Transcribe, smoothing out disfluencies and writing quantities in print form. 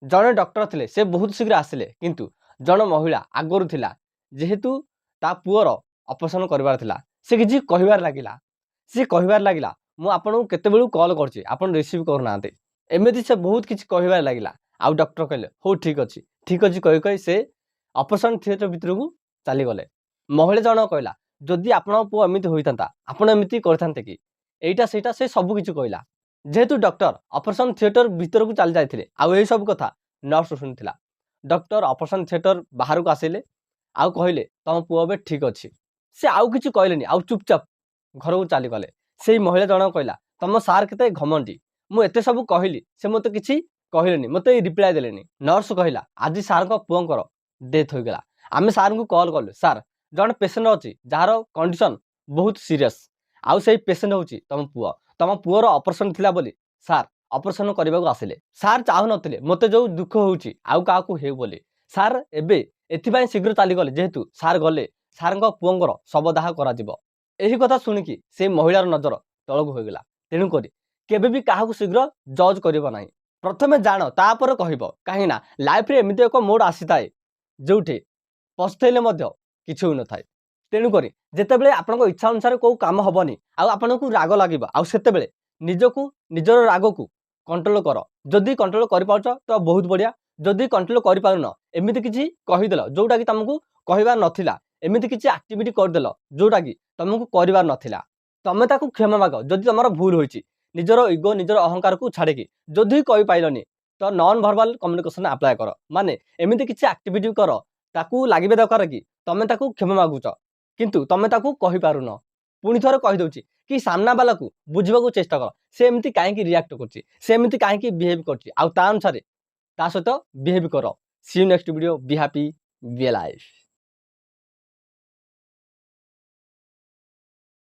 जड़े डॉक्टर थे से बहुत शीघ्र आसिले किंतु जन महिला आगरू थिला जेहेतु ता पुअर ऑपरेशन करबार थिला से किछि कहिबार लागिला से कहिबार लागिला मु आपन केते बेलु कॉल करछि आपन रिसीव करनाते एमिति से बहुत किछि कहिबार लागिला आउ डॉक्टर कहले हो ठीक अछि कहि कहि से ऑपरेशन थिएटर भितर को चली गले। महिला जन कहला जदि आपन पुओ एमिति होइतांता आपन एमिति करथांते कि एइटा सेटा से सब किछि कहला जेहेतु डॉक्टर ऑपरेशन थिएटर भितर को चली जाइथिले आउ एई सब कथा नर्स सुनिथिला। डॉक्टर ऑपरेशन थिएटर बाहर को आसिले आउ कहले तम पुओ बे ठीक अछि से आउ किछि कहलेनी आउ चुपचाप घर को चली गले। से महिला जन कहला तम सार केते घमंडी मु एते सब कहली से मते किछि कहलेनी मते रिप्लाई देलेनी। नर्स कहला आज सार को पुओंकर डेथ हो गला आमे सार को कॉल कलु सार जन पेशेंट अछि जार कंडीशन बहुत सीरियस आउ सेही पेशेंट होछि तम पुओर ऑपरेशन थिला बोली सार ऑपरेशन करबा को आसिले। सार चाहू नथिले मते जो दुख होउछि आउ का को हेउ बोली सार एबे एथिबाई शीघ्र चली गले जेहेतु सार गले सार पुओंकर शवदाह करा जिवो। एही कथा सुनिकी से महिलार नजर तळक हो गला। तेणु करी केबे भी काहाकू शीघ्र जज करिवो नाही प्रथमे जानो तापर कहिवो काहे ना लाइफ रे एमिति एक मोड आसीताए जोठे पछतैले मध्य किछु हो न थाए। तेणु करी जेतेबेले आपनको इच्छा अनुसार को काम हबनी आउ आपनको राग लागिबो आउ सेतेबेले निजको निजर राग को कंट्रोल करो जदि कंट्रोल करि पाउछ तो बहुत बढ़िया जदि कंट्रोल करि पारुन एमिति किछि कहि देलो जोटा कि तुमको कहिबार नथिला एमिति किछि एक्टिविटी कर देलो जोटा कि तुमको करिबार नथिला तमे ताकू क्षमा माग जदि तमरो भूल होइछि निजर इगो निजर अहंकार को छाड़े कि जदि कहि पाइलनी तो नॉन वर्बल कम्युनिकेशन अप्लाई करो माने एमिति किछि एक्टिविटी करो ताकू लागिबे दरकार कि तमे ताकू क्षमा मागुछ किंतु तमे ताकू कहि पारुन पुणी थोर कहि दउछि कि सामना वाला को बुझिबा को चेष्टा कर से एमिति काहे कि रिएक्ट करछि से एमिति काहे कि बिहेव करछि आउ ता अनुसार ता सहित बिहेव करो। See you next video be happy be life.